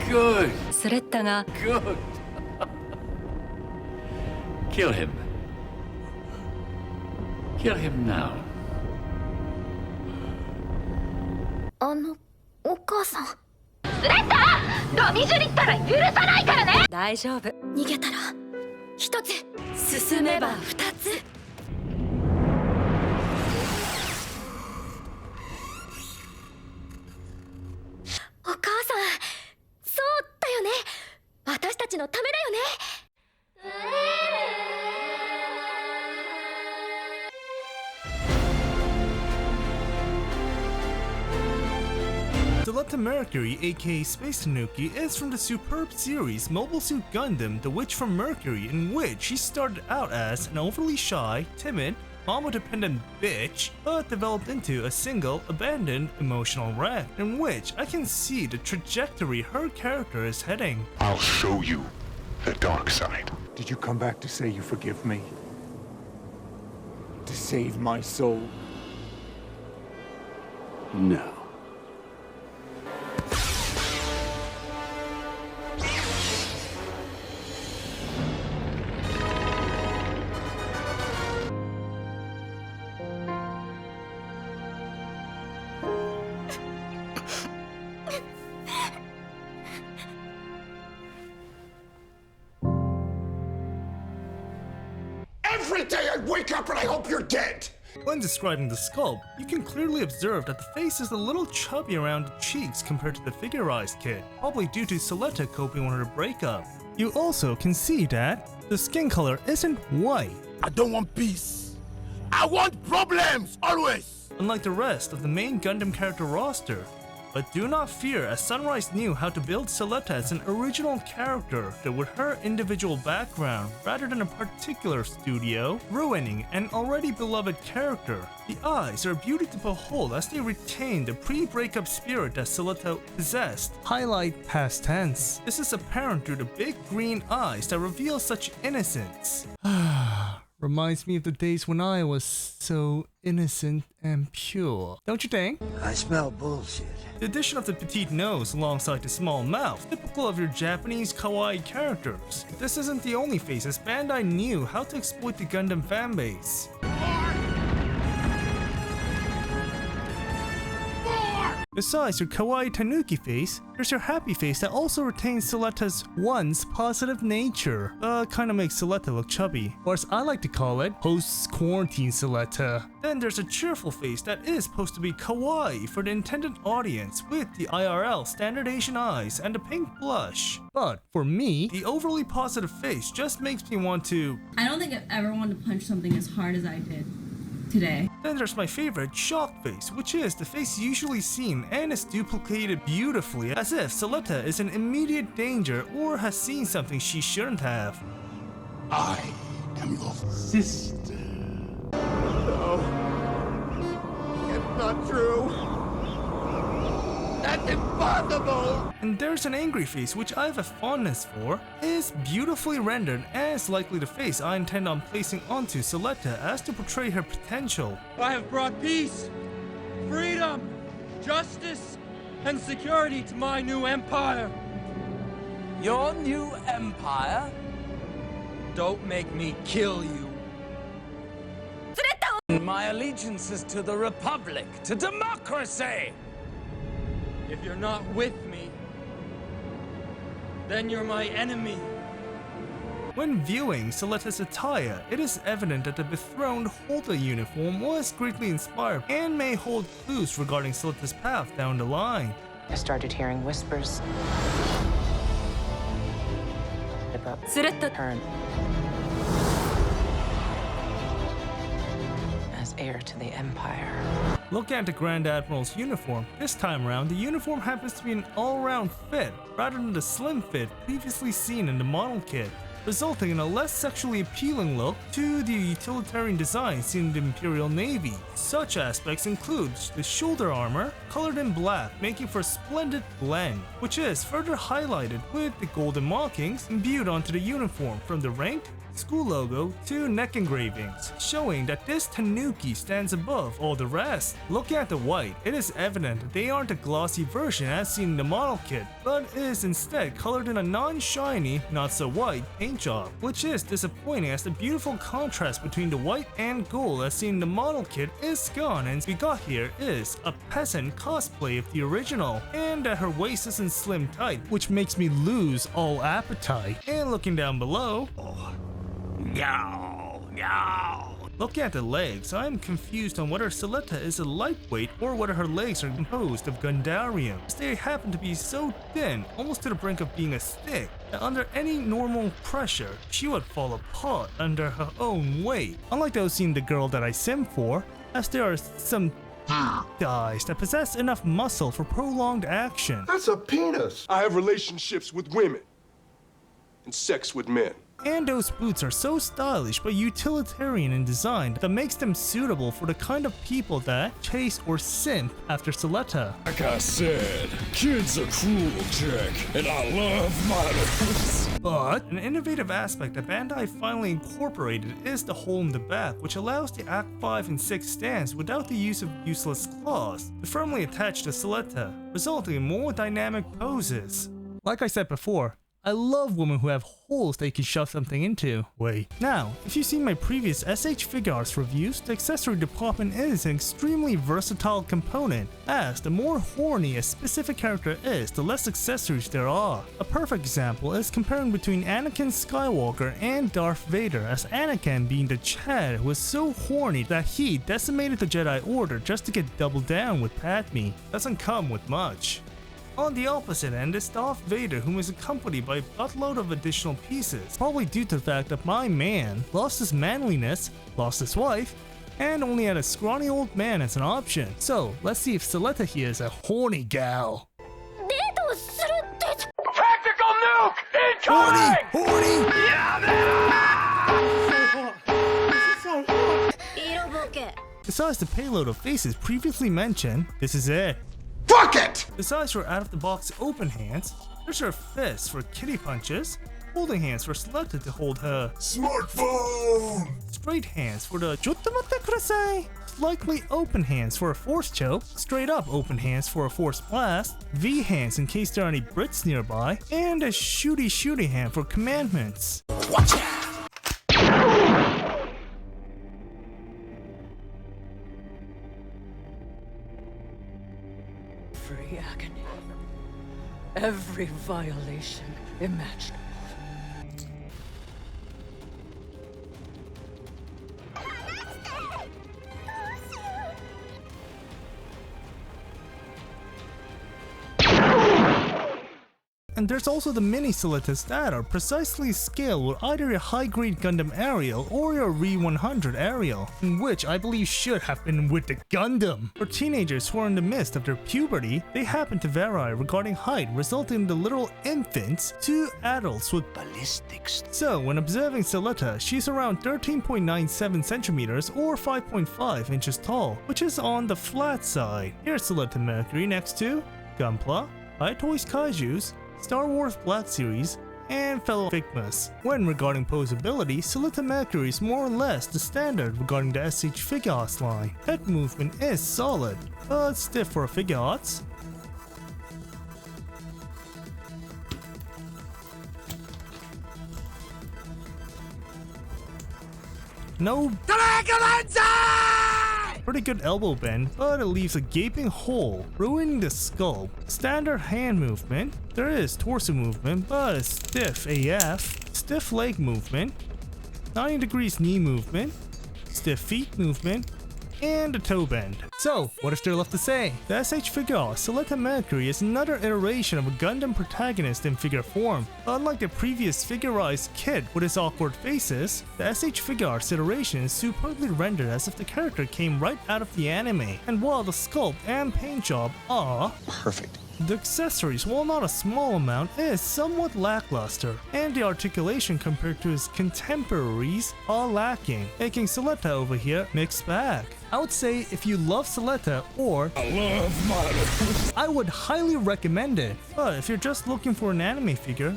Good. Suletta が Good. Kill him. Kill him now. お母さん。スレッタ、ロミジュリったら許さないからね。大丈夫。逃げたら一つ、進めば二つ。お母さん、そうだよね。私たちのためだよね。Suletta Mercury, aka Space Tanooki, is from the superb series Mobile Suit Gundam The Witch From Mercury, in which she started out as an overly shy, timid, mama-dependent bitch, but developed into a single, abandoned, emotional wreck, in which I can see the trajectory her character is heading. I'll show you the dark side. Did you come back to say you forgive me? To save my soul? No. Every day I wake up and I hope you're dead! When describing the sculpt, you can clearly observe that the face is a little chubby around the cheeks compared to the Figuarts kit, probably due to Suletta coping with her breakup. You also can see that the skin color isn't white, I don't want peace. I want problems, always! unlike the rest of the main Gundam character roster. But do not fear, as Sunrise knew how to build Suletta as an original character that with her individual background, rather than a particular studio, ruining an already beloved character. The eyes are a beauty to behold as they retain the pre-breakup spirit that Suletta possessed. Highlight past tense. This is apparent through the big green eyes that reveal such innocence. Reminds me of the days when I was so innocent and pure. Don't you think? I smell bullshit. The addition of the petite nose alongside the small mouth, typical of your Japanese kawaii characters. This isn't the only face, as Bandai knew how to exploit the Gundam fanbase. Besides your kawaii Tanooki face, there's your happy face that also retains Suletta's once positive nature. Kinda makes Suletta look chubby, or as I like to call it, post-quarantine Suletta. Then there's a cheerful face that is supposed to be kawaii for the intended audience, with the IRL standard Asian eyes and the pink blush. But for me, the overly positive face just makes me want to... I don't think I've ever wanted to punch something as hard as I did today. Then there's my favorite, shocked face, which is the face usually seen and is duplicated beautifully, as if Suletta is in immediate danger or has seen something she shouldn't have. I am your sister. No. It's not true. That's impossible! And there's an angry face, which I have a fondness for, is beautifully rendered and is likely the face I intend on placing onto Suletta as to portray her potential. I have brought peace, freedom, justice, and security to my new empire. Your new empire? Don't make me kill you. My allegiance is to the Republic, to democracy! If you're not with me, then you're my enemy. When viewing Suletta's attire, it is evident that the Bethroned Holder uniform was greatly inspired and may hold clues regarding Suletta's path down the line. I started hearing whispers about Suletta her as heir to the Empire. Look at the Grand Admiral's uniform. This time around, the uniform happens to be an all-round fit, rather than the slim fit previously seen in the model kit, resulting in a less sexually appealing look to the utilitarian design seen in the Imperial Navy. Such aspects include the shoulder armor, colored in black, making for a splendid blend, which is further highlighted with the golden markings imbued onto the uniform from the ranked, school logo, 2 neck engravings, showing that this Tanooki stands above all the rest. Looking at the white, it is evident that they aren't a glossy version as seen in the model kit, but is instead colored in a non-shiny, not so white paint job, which is disappointing as the beautiful contrast between the white and gold as seen in the model kit is gone, and we got here is a peasant cosplay of the original, and that her waist isn't slim tight, which makes me lose all appetite. And looking down below, looking at the legs, I'm confused on whether Suletta is a lightweight or whether her legs are composed of Gundarium, as they happen to be so thin, almost to the brink of being a stick, that under any normal pressure, she would fall apart under her own weight. Unlike those seen the girl that I sim for, as there are some guys that possess enough muscle for prolonged action. That's a penis. I have relationships with women and sex with men. And those boots are so stylish but utilitarian in design that makes them suitable for the kind of people that chase or simp after Suletta. Like I said, kids are cruel, Jack, and I love models. But an innovative aspect that Bandai finally incorporated is the hole in the back, which allows the Act 5 and 6 stance without the use of useless claws to firmly attach to Suletta, resulting in more dynamic poses. Like I said before, I love women who have holes they can shove something into. Wait. Now, if you've seen my previous SH Figuarts reviews, the accessory department is an extremely versatile component, as the more horny a specific character is, the less accessories there are. A perfect example is comparing between Anakin Skywalker and Darth Vader, as Anakin being the Chad was so horny that he decimated the Jedi Order just to get doubled down with Padme. Doesn't come with much. On the opposite end is Darth Vader, whom is accompanied by a buttload of additional pieces, probably due to the fact that my man lost his manliness, lost his wife, and only had a scrawny old man as an option. So let's see if Suletta here is a horny gal. Tactical nuke incoming! Horny! Besides the payload of faces previously mentioned, this is it. Fuck it! Besides her out-of-the-box open hands, there's her fists for kitty punches, holding hands for Suletta to hold her smartphone, straight hands for the Jottamatte kurasai, slightly open hands for a force choke, straight up open hands for a force blast, V hands in case there are any Brits nearby, and a shooty hand for commandments. Watch out! Every agony, every violation imaginable. And there's also the mini Sulettas that are precisely scaled with either a high-grade Gundam Ariel or your Re-100 Ariel, in which I believe should have been with the Gundam. For teenagers who are in the midst of their puberty, they happen to vary regarding height, resulting in the literal infants to adults with ballistics. So when observing Suletta, she's around 13.97 centimeters or 5.5 inches tall, which is on the flat side. Here's Suletta Mercury next to Gunpla, iToys Kaijus, Star Wars Black Series, and fellow Figmas. When regarding posability, Suletta Mercury is more or less the standard regarding the SH Figuarts line. Head movement is solid, but stiff for Figuarts. No pretty good elbow bend, but it leaves a gaping hole, ruining the sculpt. Standard hand movement, there is torso movement, but it's stiff AF. Stiff leg movement, 90 degrees knee movement, stiff feet movement, and a toe bend. So, what is there left to say? The SH Figuarts Suletta Mercury is another iteration of a Gundam protagonist in figure form. Unlike the previous figurized kit with its awkward faces, the SH Figuarts iteration is superbly rendered as if the character came right out of the anime. And while the sculpt and paint job are perfect, the accessories, while not a small amount, is somewhat lackluster, and the articulation compared to his contemporaries are lacking, making Suletta over here mixed bag. I would say if you love Suletta or I love models. I would highly recommend it. But if you're just looking for an anime figure,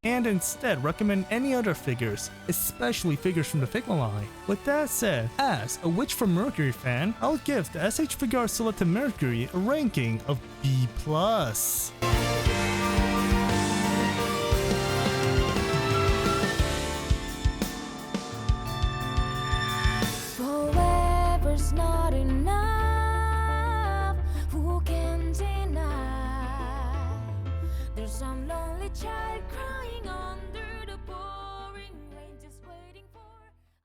and instead recommend any other figures, especially figures from the Figma line. With that said, as a Witch From Mercury fan, I would give the SH Figuarts Suletta Mercury a ranking of B+.